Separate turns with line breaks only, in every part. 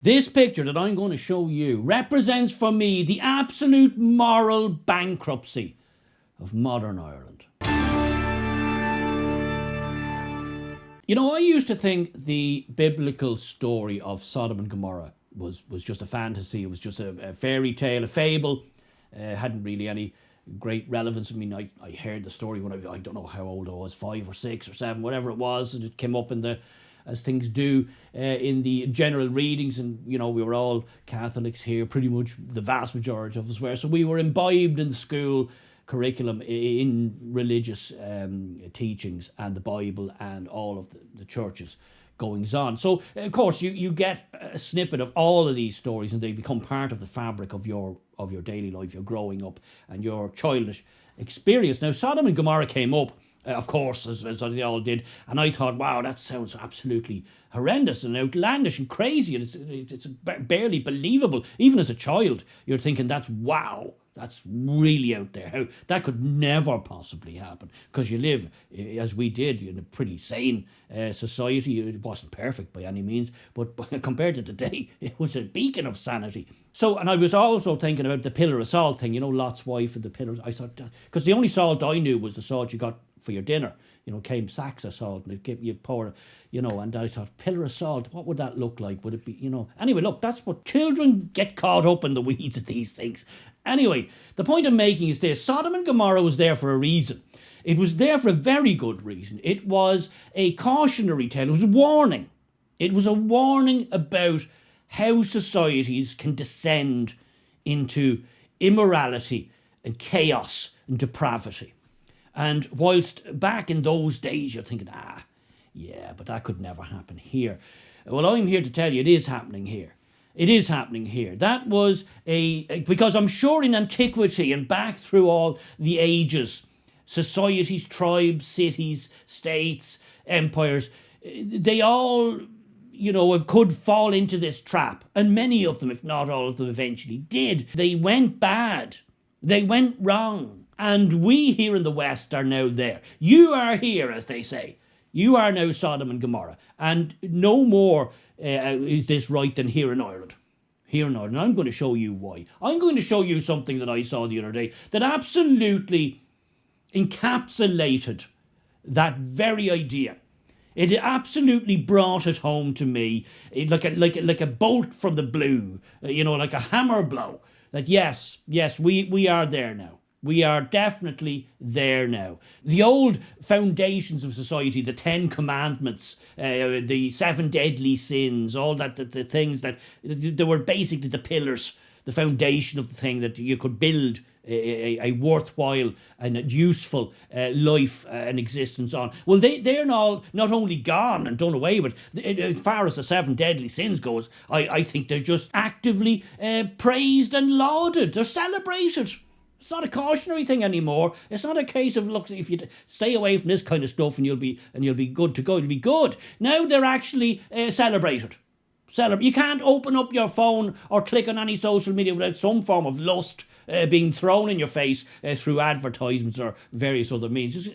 This picture that I'm going to show you represents for me the absolute moral bankruptcy of modern Ireland. You know, I used to think the biblical story of Sodom and Gomorrah was just a fantasy. It was just a fairy tale, a fable. Hadn't really any great relevance. I mean, I heard the story when I don't know how old I was, 5 or 6 or 7, whatever it was, and it came up in the, as things do, in the general readings, and you know, we were all Catholics here, pretty much the vast majority of us were, so we were imbibed in the school curriculum in religious teachings and the Bible and all of the church's goings on. So of course you get a snippet of all of these stories, and they become part of the fabric of your daily life, your growing up and your childish experience. Now, Sodom and Gomorrah came up, of course, as they all did, and I thought, wow, that sounds absolutely horrendous and outlandish and crazy, and it's barely believable. Even as a child, you're thinking, wow, that's really out there. How that could never possibly happen, because you live, as we did, in a pretty sane society. It wasn't perfect by any means, but compared to today, it was a beacon of sanity. So, and I was also thinking about the pillar of salt thing, you know, Lot's wife and the pillars. I thought, because the only salt I knew was the salt you got for your dinner. You know, came sacks of salt, and you pour, you know, and I thought, pillar of salt, what would that look like? Would it be, you know? Anyway, look, that's what children get caught up in, the weeds of these things. Anyway, the point I'm making is this: Sodom and Gomorrah was there for a reason. It was there for a very good reason. It was a cautionary tale. It was a warning. It was a warning about how societies can descend into immorality and chaos and depravity. And whilst back in those days you're thinking, yeah, but that could never happen here. Well, I'm here to tell you it is happening here. It is happening here. That was because I'm sure in antiquity and back through all the ages, societies, tribes, cities, states, empires, they all, you know, could fall into this trap. And many of them, if not all of them, eventually did. They went bad. They went wrong. And we here in the West are now there. You are here, as they say. You are now Sodom and Gomorrah. And no more is this right than here in Ireland. Here in Ireland. And I'm going to show you why. I'm going to show you something that I saw the other day that absolutely encapsulated that very idea. It absolutely brought it home to me, like a bolt from the blue, you know, like a hammer blow. That yes, we are there now. We are definitely there now. The old foundations of society, the 10 Commandments, the 7 deadly sins, all that, the things that, they were basically the pillars, the foundation of the thing that you could build a worthwhile and useful life and existence on. Well, they're all not only gone and done away with. As far as the 7 deadly sins goes, I think they're just actively praised and lauded. They're celebrated. It's not a cautionary thing anymore. It's not a case of, look, if you stay away from this kind of stuff and you'll be good to go, you'll be good. Now they're actually celebrated. You can't open up your phone or click on any social media without some form of lust being thrown in your face through advertisements or various other means.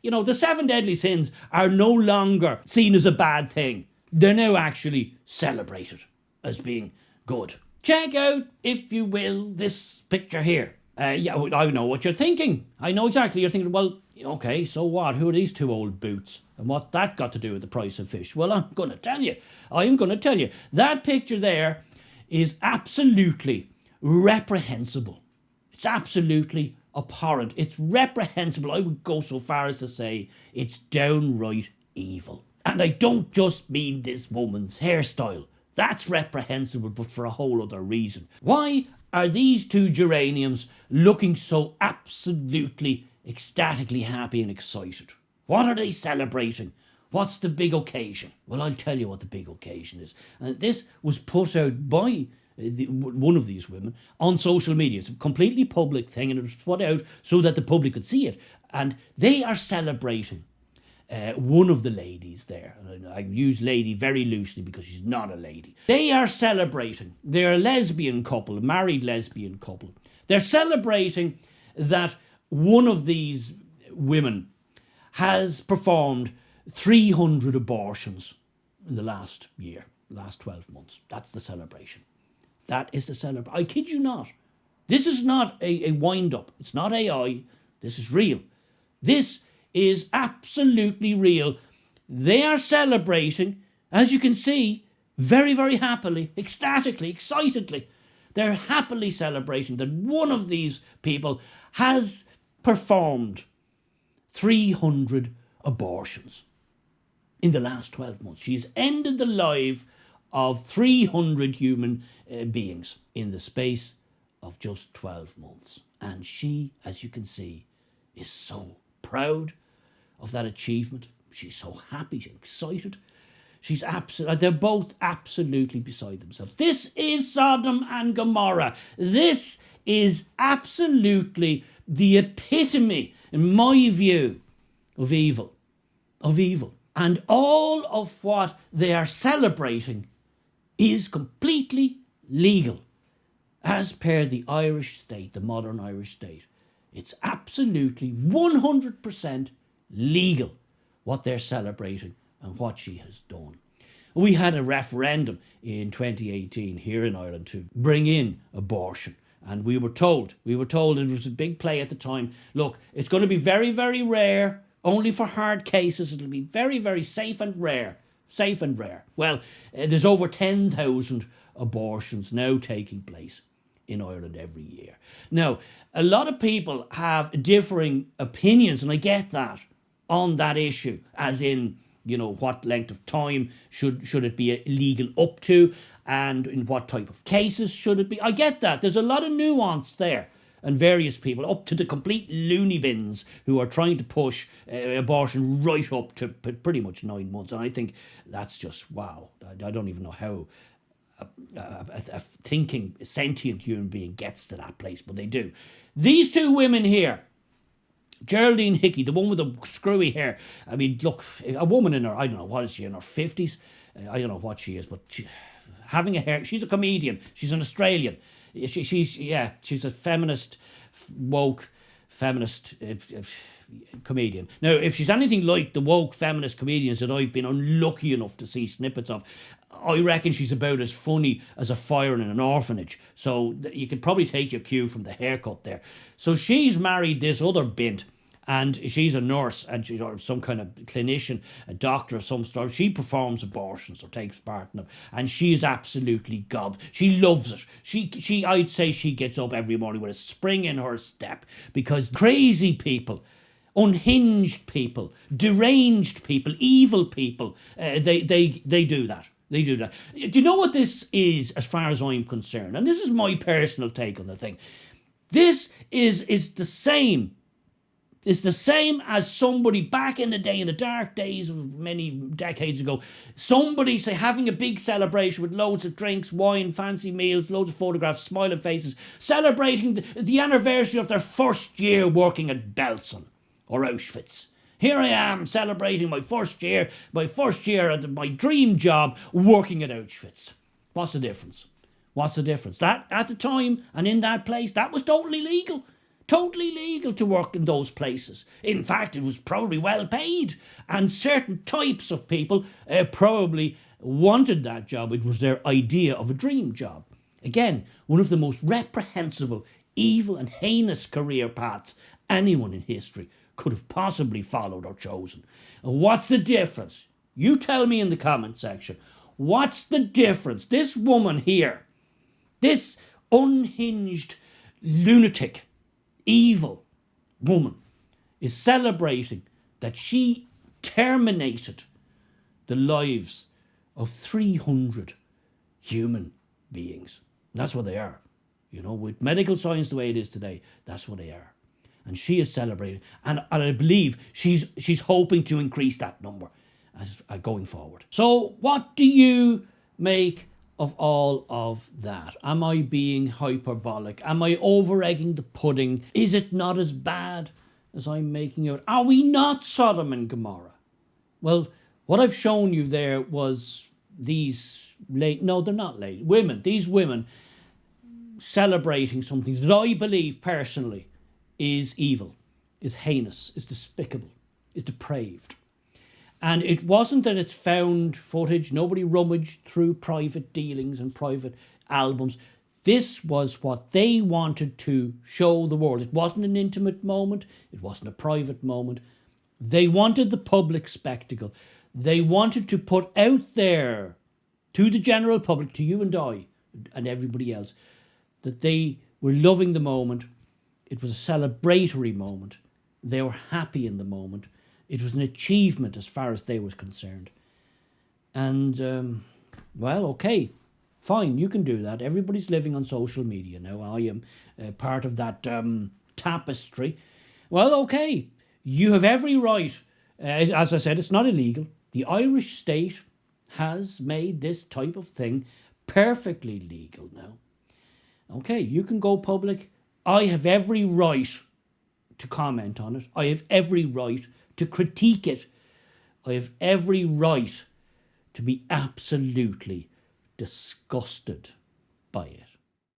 You know, the 7 deadly sins are no longer seen as a bad thing. They're now actually celebrated as being good. Check out, if you will, this picture here. Yeah, I know what you're thinking. I know exactly. You're thinking, well, okay, so what? Who are these 2 old boots? And what that got to do with the price of fish? Well, I'm going to tell you. That picture there is absolutely reprehensible. It's absolutely abhorrent. It's reprehensible. I would go so far as to say it's downright evil. And I don't just mean this woman's hairstyle. That's reprehensible, but for a whole other reason. Why are these 2 geraniums looking so absolutely ecstatically happy and excited? What are they celebrating? What's the big occasion? Well, I'll tell you what the big occasion is. And this was put out by one of these women on social media. It's a completely public thing, and it was put out so that the public could see it. And they are celebrating one of the ladies there. I use lady very loosely because she's not a lady. They are celebrating. They're a lesbian couple, a married lesbian couple. They're celebrating that one of these women has performed 300 abortions in the last year. last 12 months. That's the celebration. That is the celebration. I kid you not. This is not a wind-up. It's not AI. This is real. This is absolutely real. They are celebrating, as you can see, very, very happily, ecstatically, excitedly. They're happily celebrating that one of these people has performed 300 abortions in the last 12 months. She's ended the life of 300 human beings in the space of just 12 months. And she, as you can see, is so proud of that achievement. She's so happy, she's excited. They're both absolutely beside themselves. This is Sodom and Gomorrah. This is absolutely the epitome, in my view, of evil. And all of what they are celebrating is completely legal, as per the Irish state, the modern Irish state. It's absolutely 100% legal what they're celebrating and what she has done. We had a referendum in 2018 here in Ireland to bring in abortion. And we were told it was a big play at the time. Look, it's going to be very, very rare, only for hard cases. It'll be very, very safe and rare. Well, there's over 10,000 abortions now taking place in Ireland every year. Now, a lot of people have differing opinions, and I get that, on that issue, as in, what length of time should it be legal up to, and in what type of cases should it be. I get that. There's a lot of nuance there, and various people, up to the complete loony bins who are trying to push abortion right up to pretty much 9 months. And I think that's just, wow. I don't even know how a thinking, sentient human being gets to that place, but they do. These two women here, Geraldine Hickey, the one with the screwy hair. I mean, look, a woman in her, I don't know, what is she, in her 50s? I don't know what she is, but having a hair, she's a comedian. She's an Australian. She's a feminist, woke, feminist comedian. Now, if she's anything like the woke feminist comedians that I've been unlucky enough to see snippets of, I reckon she's about as funny as a fire in an orphanage. So you could probably take your cue from the haircut there. So she's married this other bint, and she's a nurse, and she's some kind of clinician, a doctor of some sort. She performs abortions or takes part in them, and she's absolutely gobbed. She loves it. She I'd say she gets up every morning with a spring in her step, because crazy people, unhinged people, deranged people, evil people, they do that. They do that. Do you know what this is, as far as I'm concerned? And this is my personal take on the thing. This is the same. It's the same as somebody back in the day, in the dark days of many decades ago, somebody, say, having a big celebration with loads of drinks, wine, fancy meals, loads of photographs, smiling faces, celebrating the anniversary of their first year working at Belsen or Auschwitz. Here I am celebrating my first year at my dream job, working at Auschwitz. What's the difference? That, at the time and in that place, that was totally legal. Totally legal to work in those places. In fact, it was probably well paid. And certain types of people probably wanted that job. It was their idea of a dream job. Again, one of the most reprehensible, evil and heinous career paths anyone in history could have possibly followed or chosen. And what's the difference? You tell me in the comment section. What's the difference? This woman here, this unhinged lunatic, evil woman, is celebrating that she terminated the lives of 300 human beings. And that's what they are. With medical science the way it is today, that's what they are. And she is celebrating, and I believe she's hoping to increase that number as going forward. So what do you make of all of that? Am I being hyperbolic? Am I over-egging the pudding? Is it not as bad as I'm making out? Are we not Sodom and Gomorrah? Well, what I've shown you there was these these women celebrating something that I believe personally is evil, is heinous, is despicable, is depraved. And it wasn't that it's found footage. Nobody rummaged through private dealings and private albums. This was what they wanted to show the world. It wasn't an intimate moment. It wasn't a private moment. They wanted the public spectacle. They wanted to put out there to the general public, to you and I and everybody else, that they were loving the moment. It was a celebratory moment. They were happy in the moment. It was an achievement as far as they were concerned. And, well, okay, fine, you can do that. Everybody's living on social media now. I am part of that tapestry. Well, okay, you have every right. As I said, it's not illegal. The Irish state has made this type of thing perfectly legal now. Okay, you can go public. I have every right to comment on it. I have every right to critique it. I have every right to be absolutely disgusted by it.